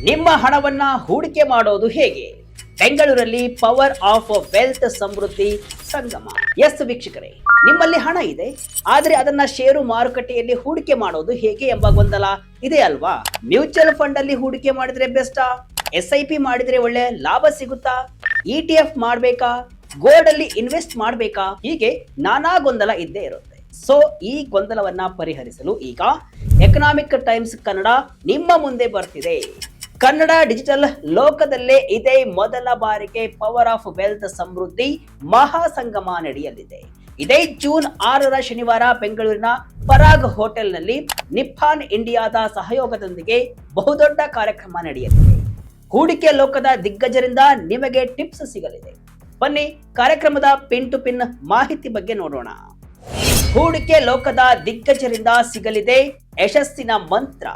ನಿಮ್ಮ ಹಣವನ್ನ ಹೂಡಿಕೆ ಮಾಡೋದು ಹೇಗೆ? ಬೆಂಗಳೂರಲ್ಲಿ ಪವರ್ ಆಫ್ ವೆಲ್ತ್ ಸಮೃದ್ಧಿ ಸಂಗಮ. ಎಸ್ ವೀಕ್ಷಕರೇ, ನಿಮ್ಮಲ್ಲಿ ಹಣ ಇದೆ, ಆದ್ರೆ ಅದನ್ನ ಷೇರು ಮಾರುಕಟ್ಟೆಯಲ್ಲಿ ಹೂಡಿಕೆ ಮಾಡೋದು ಹೇಗೆ ಎಂಬ ಗೊಂದಲ ಇದೆ ಅಲ್ವಾ? ಮ್ಯೂಚುವಲ್ ಫಂಡ್ ಅಲ್ಲಿ ಹೂಡಿಕೆ ಮಾಡಿದ್ರೆ ಬೆಸ್ಟಾ? SIP ಮಾಡಿದ್ರೆ ಒಳ್ಳೆ ಲಾಭ ಸಿಗುತ್ತಾ? ETF ಮಾಡ್ಬೇಕಾ? ಗೋಲ್ಡ್ ಅಲ್ಲಿ ಇನ್ವೆಸ್ಟ್ ಮಾಡ್ಬೇಕಾ? ಹೀಗೆ ನಾನಾ ಗೊಂದಲ ಇದ್ದೇ ಇರುತ್ತೆ. ಸೊ ಈ ಗೊಂದಲವನ್ನ ಪರಿಹರಿಸಲು ಈಗ ಎಕನಾಮಿಕ್ ಟೈಮ್ಸ್ ಕನ್ನಡ ನಿಮ್ಮ ಮುಂದೆ ಬರ್ತಿದೆ. ಕನ್ನಡ ಡಿಜಿಟಲ್ ಲೋಕದಲ್ಲೇ ಇದೇ ಮೊದಲ ಬಾರಿಗೆ ಪವರ್ ಆಫ್ ವೆಲ್ತ್ ಸಮೃದ್ಧಿ ಮಹಾಸಂಗಮ ನಡೆಯಲಿದೆ. ಇದೇ ಜೂನ್ 6ರ ಶನಿವಾರ ಬೆಂಗಳೂರಿನ ಪರಾಗ್ ಹೋಟೆಲ್ನಲ್ಲಿ ನಿಪ್ಪಾನ್ ಇಂಡಿಯಾದ ಸಹಯೋಗದೊಂದಿಗೆ ಬಹುದೊಡ್ಡ ಕಾರ್ಯಕ್ರಮ ನಡೆಯಲಿದೆ. ಹೂಡಿಕೆ ಲೋಕದ ದಿಗ್ಗಜರಿಂದ ನಿಮಗೆ ಟಿಪ್ಸ್ ಸಿಗಲಿದೆ. ಬನ್ನಿ ಕಾರ್ಯಕ್ರಮದ ಪಿನ್ ಟು ಪಿನ್ ಮಾಹಿತಿ ಬಗ್ಗೆ ನೋಡೋಣ. ಹೂಡಿಕೆ ಲೋಕದ ದಿಗ್ಗಜರಿಂದ ಸಿಗಲಿದೆ ಯಶಸ್ಸಿನ ಮಂತ್ರ.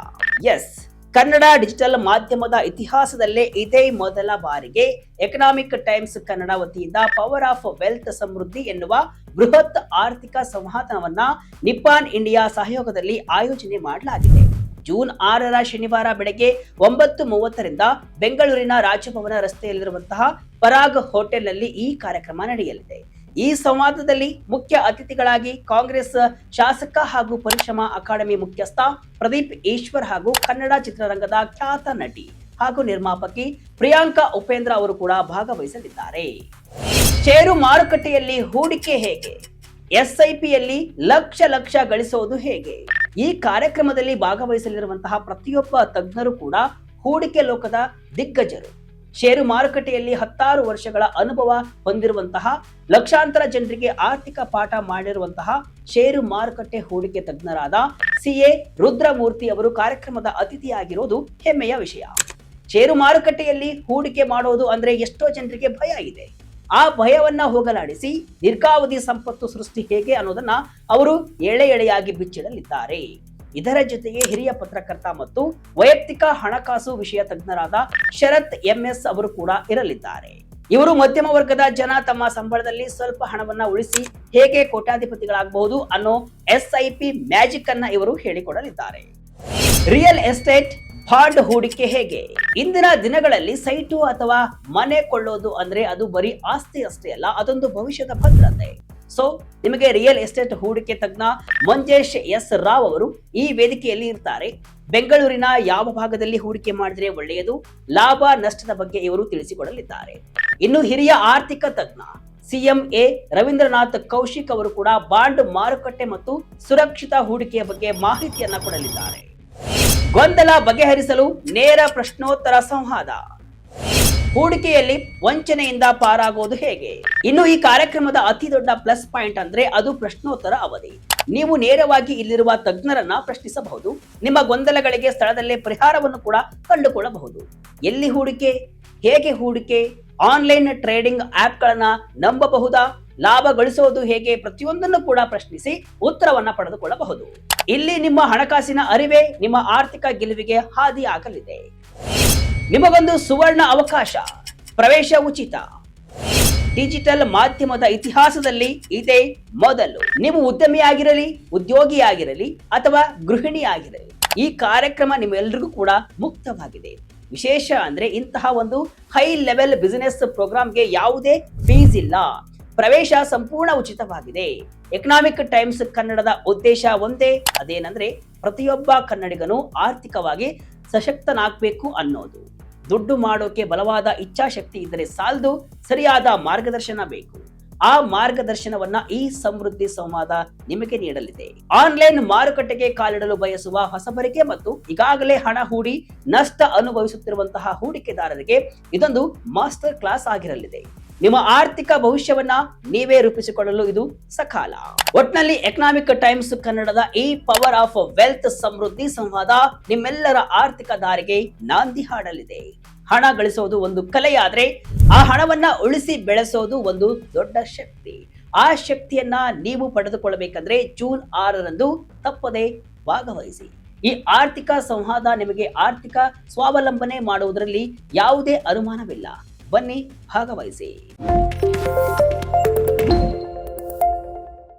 ಎಸ್, ಕನ್ನಡ ಡಿಜಿಟಲ್ ಮಾಧ್ಯಮದ ಇತಿಹಾಸದಲ್ಲೇ ಇದೇ ಮೊದಲ ಬಾರಿಗೆ ಎಕನಾಮಿಕ್ ಟೈಮ್ಸ್ ಕನ್ನಡ ವತಿಯಿಂದ ಪವರ್ ಆಫ್ ವೆಲ್ತ್ ಸಮೃದ್ಧಿ ಎನ್ನುವ ಬೃಹತ್ ಆರ್ಥಿಕ ಸಂವಾದವನ್ನ ನಿಪ್ಪಾನ್ ಇಂಡಿಯಾ ಸಹಯೋಗದಲ್ಲಿ ಆಯೋಜನೆ ಮಾಡಲಾಗಿದೆ. ಜೂನ್ 6ರ ಶನಿವಾರ ಬೆಳಗ್ಗೆ 9:30ರಿಂದ ಬೆಂಗಳೂರಿನ ರಾಜಭವನ ರಸ್ತೆಯಲ್ಲಿರುವಂತಹ ಪರಾಗ್ ಹೋಟೆಲ್ನಲ್ಲಿ ಈ ಕಾರ್ಯಕ್ರಮ ನಡೆಯಲಿದೆ. ಈ ಸಂವಾದದಲ್ಲಿ ಮುಖ್ಯ ಅತಿಥಿಗಳಾಗಿ ಕಾಂಗ್ರೆಸ್ ಶಾಸಕ ಹಾಗೂ ಪರಿಶ್ರಮ ಅಕಾಡೆಮಿ ಮುಖ್ಯಸ್ಥ ಪ್ರದೀಪ್ ಈಶ್ವರ್ ಹಾಗೂ ಕನ್ನಡ ಚಿತ್ರರಂಗದ ಖ್ಯಾತ ನಟಿ ಹಾಗೂ ನಿರ್ಮಾಪಕಿ ಪ್ರಿಯಾಂಕಾ ಉಪೇಂದ್ರ ಅವರು ಕೂಡ ಭಾಗವಹಿಸಲಿದ್ದಾರೆ. ಷೇರು ಮಾರುಕಟ್ಟೆಯಲ್ಲಿ ಹೂಡಿಕೆ ಹೇಗೆ? SIPಯಲ್ಲಿ ಲಕ್ಷ ಗಳಿಸೋದು ಹೇಗೆ? ಈ ಕಾರ್ಯಕ್ರಮದಲ್ಲಿ ಭಾಗವಹಿಸಲಿರುವಂತಹ ಪ್ರತಿಯೊಬ್ಬ ತಜ್ಞರು ಕೂಡ ಹೂಡಿಕೆ ಲೋಕದ ದಿಗ್ಗಜರು. ಷೇರು ಮಾರುಕಟ್ಟೆಯಲ್ಲಿ 16 ವರ್ಷಗಳ ಅನುಭವ ಹೊಂದಿರುವಂತಹ, ಲಕ್ಷಾಂತರ ಜನರಿಗೆ ಆರ್ಥಿಕ ಪಾಠ ಮಾಡಿರುವಂತಹ ಷೇರು ಮಾರುಕಟ್ಟೆ ಹೂಡಿಕೆ ತಜ್ಞರಾದ CA ರುದ್ರಮೂರ್ತಿ ಅವರು ಕಾರ್ಯಕ್ರಮದ ಅತಿಥಿಯಾಗಿರೋದು ಹೆಮ್ಮೆಯ ವಿಷಯ. ಷೇರು ಮಾರುಕಟ್ಟೆಯಲ್ಲಿ ಹೂಡಿಕೆ ಮಾಡೋದು ಅಂದ್ರೆ ಎಷ್ಟೋ ಜನರಿಗೆ ಭಯ ಇದೆ. ಆ ಭಯವನ್ನ ಹೋಗಲಾಡಿಸಿ ದೀರ್ಘಾವಧಿ ಸಂಪತ್ತು ಸೃಷ್ಟಿ ಹೇಗೆ ಅನ್ನೋದನ್ನ ಅವರು ಎಳೆಯಾಗಿ ಬಿಚ್ಚಿಡಲಿದ್ದಾರೆ. ಇದರ ಜೊತೆಗೆ ಹಿರಿಯ ಪತ್ರಕರ್ತ ಮತ್ತು ವೈಯಕ್ತಿಕ ಹಣಕಾಸು ವಿಷಯ ತಜ್ಞರಾದ ಶರತ್ MS ಅವರು ಕೂಡ ಇರಲಿದ್ದಾರೆ. ಇವರು ಮಧ್ಯಮ ವರ್ಗದ ಜನ ತಮ್ಮ ಸಂಬಳದಲ್ಲಿ ಸ್ವಲ್ಪ ಹಣವನ್ನ ಉಳಿಸಿ ಹೇಗೆ ಕೋಟ್ಯಾಧಿಪತಿಗಳಾಗಬಹುದು ಅನ್ನೋ SIP ಮ್ಯಾಜಿಕ್ ಅನ್ನ ಇವರು ಹೇಳಿಕೊಡಲಿದ್ದಾರೆ. ರಿಯಲ್ ಎಸ್ಟೇಟ್ ಬಾಂಡ್ ಹೂಡಿಕೆ ಹೇಗೆ? ಇಂದಿನ ದಿನಗಳಲ್ಲಿ ಸೈಟು ಅಥವಾ ಮನೆ ಕೊಳ್ಳೋದು ಅಂದ್ರೆ ಅದು ಬರೀ ಆಸ್ತಿ ಅಷ್ಟೇ ಅಲ್ಲ, ಅದೊಂದು ಭವಿಷ್ಯದ ಭದ್ರತೆ. ಸೊ ನಿಮಗೆ ರಿಯಲ್ ಎಸ್ಟೇಟ್ ಹೂಡಿಕೆ ತಜ್ಞ ಮಂಜೇಶ್ S ರಾವ್ ಅವರು ಈ ವೇದಿಕೆಯಲ್ಲಿ ಇರ್ತಾರೆ. ಬೆಂಗಳೂರಿನ ಯಾವ ಭಾಗದಲ್ಲಿ ಹೂಡಿಕೆ ಮಾಡಿದ್ರೆ ಒಳ್ಳೆಯದು, ಲಾಭ ನಷ್ಟದ ಬಗ್ಗೆ ಇವರು ತಿಳಿಸಿಕೊಡಲಿದ್ದಾರೆ. ಇನ್ನು ಹಿರಿಯ ಆರ್ಥಿಕ ತಜ್ಞ CMA ರವೀಂದ್ರನಾಥ್ ಕೌಶಿಕ್ ಅವರು ಕೂಡ ಬಾಂಡ್ ಮಾರುಕಟ್ಟೆ ಮತ್ತು ಸುರಕ್ಷಿತ ಹೂಡಿಕೆಯ ಬಗ್ಗೆ ಮಾಹಿತಿಯನ್ನ ಕೊಡಲಿದ್ದಾರೆ. ಗೊಂದಲ ಬಗೆಹರಿಸಲು ನೇರ ಪ್ರಶ್ನೋತ್ತರ ಸಂವಾದ. ಹೂಡಿಕೆಯಲ್ಲಿ ವಂಚನೆಯಿಂದ ಪಾರಾಗೋದು ಹೇಗೆ? ಇನ್ನು ಈ ಕಾರ್ಯಕ್ರಮದ ಅತಿ ದೊಡ್ಡ ಪ್ಲಸ್ ಪಾಯಿಂಟ್ ಅಂದ್ರೆ ಅದು ಪ್ರಶ್ನೋತ್ತರ ಅವಧಿ. ನೀವು ನೇರವಾಗಿ ಇಲ್ಲಿರುವ ತಜ್ಞರನ್ನ ಪ್ರಶ್ನಿಸಬಹುದು. ನಿಮ್ಮ ಗೊಂದಲಗಳಿಗೆ ಸ್ಥಳದಲ್ಲೇ ಪರಿಹಾರವನ್ನು ಕೂಡ ಕಂಡುಕೊಳ್ಳಬಹುದು. ಎಲ್ಲಿ ಹೂಡಿಕೆ, ಹೇಗೆ ಹೂಡಿಕೆ, ಆನ್ಲೈನ್ ಟ್ರೇಡಿಂಗ್ ಆಪ್ಗಳನ್ನ ನಂಬಬಹುದಾ, ಲಾಭ ಗಳಿಸೋದು ಹೇಗೆ, ಪ್ರತಿಯೊಂದನ್ನು ಕೂಡ ಪ್ರಶ್ನಿಸಿ ಉತ್ತರವನ್ನ ಪಡೆದುಕೊಳ್ಳಬಹುದು. ಇಲ್ಲಿ ನಿಮ್ಮ ಹಣಕಾಸಿನ ಅರಿವೇ ನಿಮ್ಮ ಆರ್ಥಿಕ ಗೆಲುವಿಗೆ ಹಾದಿ ಆಗಲಿದೆ. ನಿಮಗೊಂದು ಸುವರ್ಣ ಅವಕಾಶ, ಪ್ರವೇಶ ಉಚಿತ. ಡಿಜಿಟಲ್ ಮಾಧ್ಯಮದ ಇತಿಹಾಸದಲ್ಲಿ ಇದೇ ಮೊದಲು. ನೀವು ಉದ್ಯಮಿಯಾಗಿರಲಿ, ಉದ್ಯೋಗಿಯಾಗಿರಲಿ ಅಥವಾ ಗೃಹಿಣಿಯಾಗಿರಲಿ, ಈ ಕಾರ್ಯಕ್ರಮ ನಿಮ್ಮೆಲ್ಲರಿಗೂ ಕೂಡ ಮುಕ್ತವಾಗಿದೆ. ವಿಶೇಷ ಅಂದ್ರೆ ಇಂತಹ ಒಂದು ಹೈ ಲೆವೆಲ್ ಬಿಸಿನೆಸ್ ಪ್ರೋಗ್ರಾಮ್ಗೆ ಯಾವುದೇ ಫೀಸ್ ಇಲ್ಲ. ಪ್ರವೇಶ ಸಂಪೂರ್ಣ ಉಚಿತವಾಗಿದೆ. ಎಕನಾಮಿಕ್ ಟೈಮ್ಸ್ ಕನ್ನಡದ ಉದ್ದೇಶ ಒಂದೇ, ಅದೇನಂದ್ರೆ ಪ್ರತಿಯೊಬ್ಬ ಕನ್ನಡಿಗನು ಆರ್ಥಿಕವಾಗಿ ಸಶಕ್ತನಾಗಬೇಕು ಅನ್ನೋದು. ದುಡ್ಡು ಮಾಡೋಕೆ ಬಲವಾದ ಇಚ್ಛಾಶಕ್ತಿ ಇದ್ದರೆ ಸಾಲದು, ಸರಿಯಾದ ಮಾರ್ಗದರ್ಶನ ಬೇಕು. ಆ ಮಾರ್ಗದರ್ಶನವನ್ನ ಈ ಸಮೃದ್ಧಿ ಸಂವಾದ ನಿಮಗೆ ನೀಡಲಿದೆ. ಆನ್ಲೈನ್ ಮಾರುಕಟ್ಟೆಗೆ ಕಾಲಿಡಲು ಬಯಸುವ ಹೊಸಬರಿಗೆ ಮತ್ತು ಈಗಾಗಲೇ ಹಣ ಹೂಡಿ ನಷ್ಟ ಅನುಭವಿಸುತ್ತಿರುವಂತಹ ಹೂಡಿಕೆದಾರರಿಗೆ ಇದೊಂದು ಮಾಸ್ಟರ್ ಕ್ಲಾಸ್ ಆಗಿರಲಿದೆ. ನಿಮ್ಮ ಆರ್ಥಿಕ ಭವಿಷ್ಯವನ್ನ ನೀವೇ ರೂಪಿಸಿಕೊಳ್ಳಲು ಇದು ಸಕಾಲ. ಒಟ್ನಲ್ಲಿ ಎಕನಾಮಿಕ್ ಟೈಮ್ಸ್ ಕನ್ನಡದ ಈ ಪವರ್ ಆಫ್ ವೆಲ್ತ್ ಸಮೃದ್ಧಿ ಸಂವಾದ ನಿಮ್ಮೆಲ್ಲರ ಆರ್ಥಿಕ ದಾರಿಗೆ ನಾಂದಿ ಹಾಡಲಿದೆ. ಹಣ ಗಳಿಸೋದು ಒಂದು ಕಲೆಯಾದ್ರೆ ಆ ಹಣವನ್ನ ಉಳಿಸಿ ಬೆಳೆಸೋದು ಒಂದು ದೊಡ್ಡ ಶಕ್ತಿ. ಆ ಶಕ್ತಿಯನ್ನ ನೀವು ಪಡೆದುಕೊಳ್ಳಬೇಕಂದ್ರೆ ಜೂನ್ 6ರಂದು ತಪ್ಪದೆ ಭಾಗವಹಿಸಿ. ಈ ಆರ್ಥಿಕ ಸಂವಾದ ನಿಮಗೆ ಆರ್ಥಿಕ ಸ್ವಾವಲಂಬನೆ ಮಾಡುವುದರಲ್ಲಿ ಯಾವುದೇ ಅನುಮಾನವಿಲ್ಲ. ಬನ್ನಿ ಭಾಗವಹಿಸಿ.